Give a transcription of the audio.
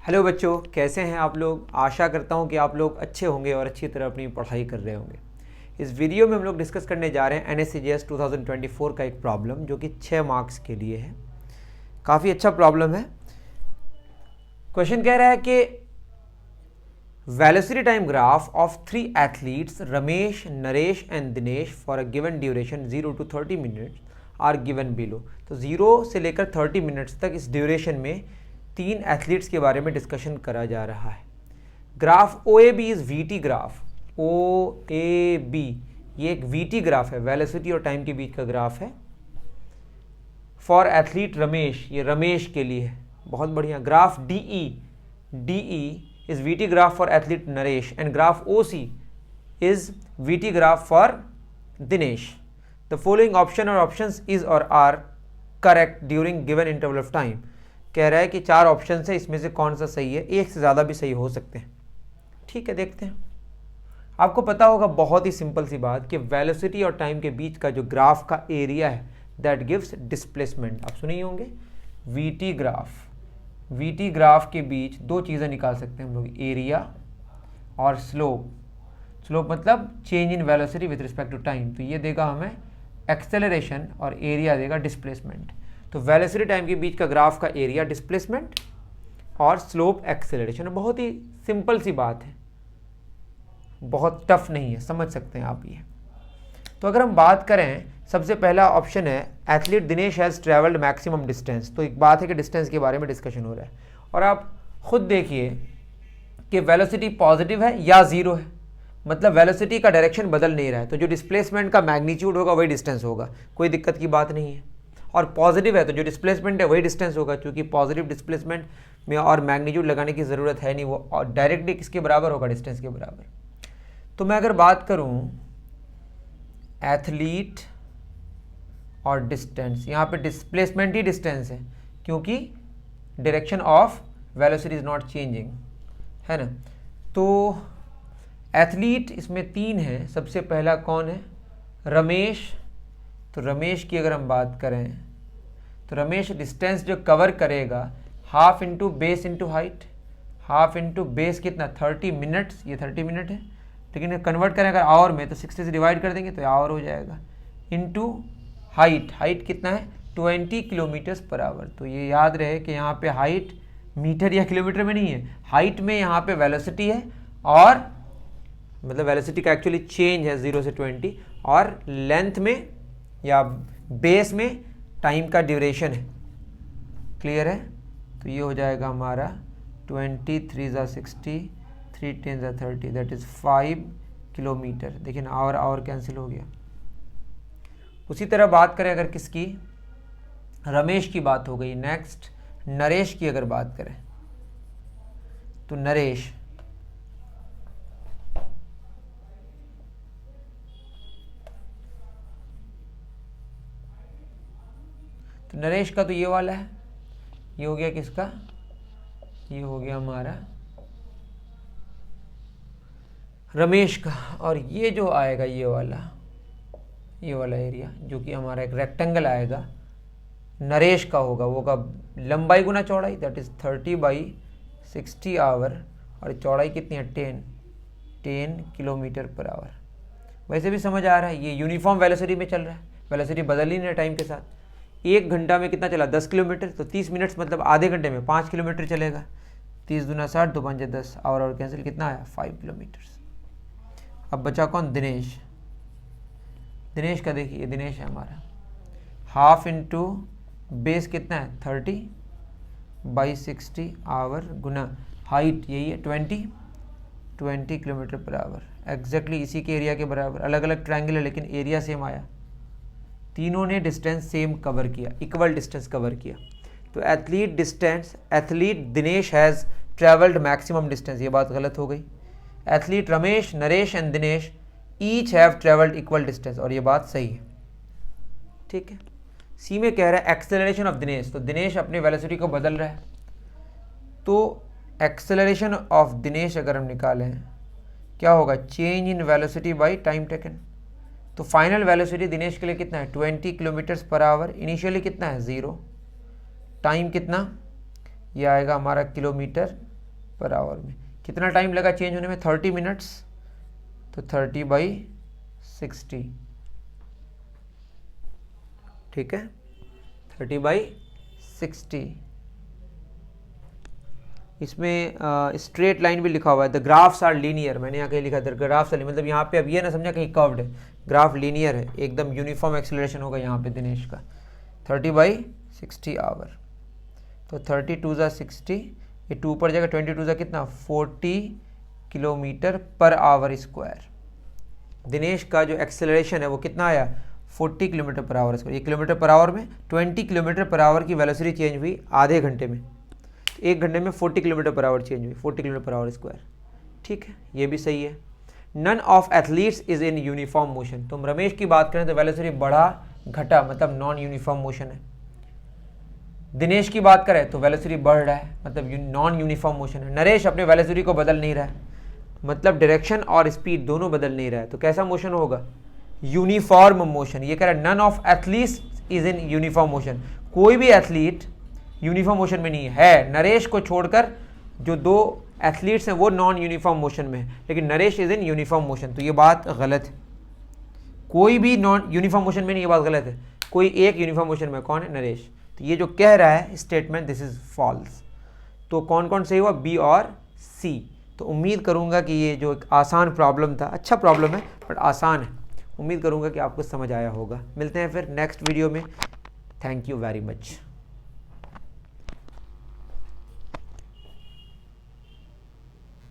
Hello बच्चों, कैसे हैं आप लोग। आशा करता हूं कि आप लोग अच्छे होंगे और अच्छी तरह अपनी पढ़ाई कर रहे होंगे। इस वीडियो में हम लोग डिस्कस करने जा रहे हैं NSCGS 2024 का एक प्रॉब्लम जो कि 6 मार्क्स के लिए है। काफ़ी अच्छा प्रॉब्लम है। क्वेश्चन कह रहा है कि velocity time graph of 3 athletes Ramesh, Naresh and Dinesh for a given duration 0 to 30 minutes are given below. तो 0 से लेकर 30 मिनट्स तक इस ड्यूरेशन में 3 एथलीट्स के बारे में डिस्कशन करा जा रहा है। Graph OAB is VT graph. OAB ये एक VT ग्राफ है, वेलोसिटी और टाइम के बीच का ग्राफ है। फॉर एथलीट रमेश, ये रमेश के लिए है। बहुत बढ़िया। Graph DE is VT graph for athlete Naresh and graph OC is VT graph for Dinesh. The following option और ऑप्शंस इज और are correct during given interval of time. कह रहा है कि 4 ऑप्शन है, इसमें से कौन सा सही है। एक से ज़्यादा भी सही हो सकते हैं। ठीक है, देखते हैं। आपको पता होगा बहुत ही सिंपल सी बात कि वेलोसिटी और टाइम के बीच का जो ग्राफ का एरिया है दैट गिव्स डिस्प्लेसमेंट। आप सुने ही होंगे VT ग्राफ के बीच 2 चीज़ें निकाल सकते हैं हम लोग, एरिया और स्लोप। स्लोप मतलब change in velocity with respect to time. तो ये देगा हमें एक्सेलरेशन और एरिया देगा डिस्प्लेसमेंट। तो वेलोसिटी टाइम के बीच का ग्राफ का एरिया डिस्प्लेसमेंट और स्लोप एक्सेलरेशन। बहुत ही सिंपल सी बात है, बहुत टफ नहीं है, समझ सकते हैं आप ये। तो अगर हम बात करें, सबसे पहला ऑप्शन है athlete Dinesh has travelled maximum distance. तो एक बात है कि डिस्टेंस के बारे में डिस्कशन हो रहा है और आप खुद देखिए कि वेलोसिटी पॉजिटिव है या ज़ीरो है, मतलब वेलोसिटी का डायरेक्शन बदल नहीं रहा है। तो जो डिस्प्लेसमेंट का मैग्नीट्यूड होगा वही डिस्टेंस होगा, कोई दिक्कत की बात नहीं है। और पॉजिटिव है तो जो डिस्प्लेसमेंट है वही डिस्टेंस होगा, क्योंकि पॉजिटिव डिस्प्लेसमेंट में और मैग्नीट्यूड लगाने की ज़रूरत है नहीं, वो और डायरेक्टली किसके बराबर होगा, डिस्टेंस के बराबर। तो मैं अगर बात करूं एथलीट और डिस्टेंस, यहाँ पे डिस्प्लेसमेंट ही डिस्टेंस है क्योंकि direction of velocity is not changing, है ना। तो एथलीट इसमें 3 हैं। सबसे पहला कौन है, रमेश। तो रमेश की अगर हम बात करें तो रमेश डिस्टेंस जो कवर करेगा half into base into height. Half into base कितना, 30 मिनट्स, ये 30 मिनट है, लेकिन कन्वर्ट करें अगर आवर में तो 60 से डिवाइड कर देंगे तो आवर हो जाएगा, इंटू हाइट। हाइट कितना है, 20 किलोमीटर्स पर आवर। तो ये याद रहे कि यहाँ पे हाइट मीटर या किलोमीटर में नहीं है, हाइट में यहाँ पे वेलोसिटी है और मतलब वेलोसिटी का एक्चुअली चेंज है 0 से 20, और लेंथ में या बेस में टाइम का ड्यूरेशन है। क्लियर है। तो ये हो जाएगा हमारा 20 3 ज़ा 60 3 10 ज़ा 30 दैट इज़ 5 किलोमीटर। देखिए ना, आवर कैंसिल हो गया। उसी तरह बात करें अगर किसकी, रमेश की बात हो गई। नेक्स्ट नरेश की अगर बात करें तो नरेश, तो नरेश का तो ये वाला है, ये हो गया किसका, ये हो गया हमारा रमेश का। और ये जो आएगा ये वाला एरिया जो कि हमारा एक रेक्टेंगल आएगा, नरेश का होगा, वो का लंबाई गुना चौड़ाई, दैट इज़ 30/60 आवर, और चौड़ाई कितनी है, 10 किलोमीटर पर आवर। वैसे भी समझ आ रहा है, ये यूनिफॉर्म वेलोसिटी में चल रहा है, वेलोसिटी बदल ही नहीं है टाइम के साथ। 1 घंटा में कितना चला, 10 किलोमीटर, तो 30 मिनट्स मतलब आधे घंटे में 5 किलोमीटर चलेगा। 30 दूना 60, 2 पंजे 10, और कैंसिल, कितना आया, 5 किलोमीटर्स। अब बचा कौन, दिनेश। दिनेश का देखिए, दिनेश है हमारा, हाफ इंटू बेस कितना है, 30/60 आवर गुना हाइट, यही है 20 किलोमीटर पर आवर। एग्जैक्टली इसी के एरिया के बराबर। अलग अलग ट्रायंगल है लेकिन एरिया सेम आया, तीनों ने डिस्टेंस सेम कवर किया, इक्वल डिस्टेंस कवर किया। तो athlete Dinesh has travelled maximum distance, ये बात गलत हो गई। Athlete Ramesh, Naresh and Dinesh each have travelled equal distance, और ये बात सही है। ठीक है। सी में कह रहा है एक्सेलरेशन ऑफ दिनेश, तो दिनेश अपनी वेलोसिटी को बदल रहा है। तो एक्सेलरेशन ऑफ दिनेश अगर हम निकालें क्या होगा, change in velocity by time taken. तो फाइनल वेलोसिटी दिनेश के लिए कितना है, 20 किलोमीटर्स पर आवर। इनिशियली कितना है, 0। टाइम कितना, ये आएगा हमारा किलोमीटर पर आवर में। कितना टाइम लगा चेंज होने में? 30 मिनट्स, तो 30/60, ठीक है, 30/60। इसमें स्ट्रेट लाइन भी लिखा हुआ है, द ग्राफ्स आर लीनियर, मैंने यहाँ कहीं लिखा द ग्राफ्स आर, मतलब यहाँ पे अब ये ना समझा कहीं कर्व्ड है, ग्राफ लीनियर है, एकदम यूनिफॉर्म एक्सेलरेशन होगा यहाँ पे दिनेश का। 30/60 आवर, तो 32/60, ये 2 पर जाएगा, 22 कितना, 40 kilometre per hour square. Dinesh का जो एक्सेलरेशन है वो कितना आया, 40 kilometre per hour square. 1 kilometre per hour में 20 किलोमीटर पर आवर की वेलोसिटी चेंज हुई आधे घंटे में, 1 घंटे में 40 किलोमीटर पर आवर चेंज हुई, 40 किलोमीटर पर आवर स्क्वायर, ठीक है, ये भी सही है। None of athletes is in uniform motion, तो हम रमेश की बात करें तो वेलोसिटी बढ़ा घटा, मतलब नॉन यूनिफॉर्म मोशन है। दिनेश की बात करें तो वेलोसिटी बढ़ रहा है, मतलब नॉन यूनिफॉर्म मोशन है। नरेश अपने वेलोसिटी को बदल नहीं रहा है, मतलब डायरेक्शन और स्पीड दोनों बदल नहीं रहा है, तो कैसा मोशन होगा, यूनिफॉर्म मोशन। ये कह रहा है none of athletes is in uniform motion, कोई भी एथलीट यूनिफॉर्म मोशन में नहीं है। नरेश को छोड़कर जो 2 एथलीट्स हैं वो नॉन यूनिफॉर्म मोशन में है, लेकिन Naresh is in uniform motion, तो ये बात गलत है। कोई भी नॉन यूनिफॉर्म मोशन में नहीं, ये बात गलत है। कोई एक यूनिफॉर्म मोशन में, कौन है, नरेश। तो ये जो कह रहा है स्टेटमेंट, दिस इज फॉल्स। तो कौन कौन सही हुआ, बी और सी। तो उम्मीद करूंगा कि ये जो एक आसान प्रॉब्लम था, अच्छा प्रॉब्लम है बट आसान है, उम्मीद करूंगा कि आपको समझ आया होगा। मिलते हैं फिर नेक्स्ट वीडियो में। Thank you very much.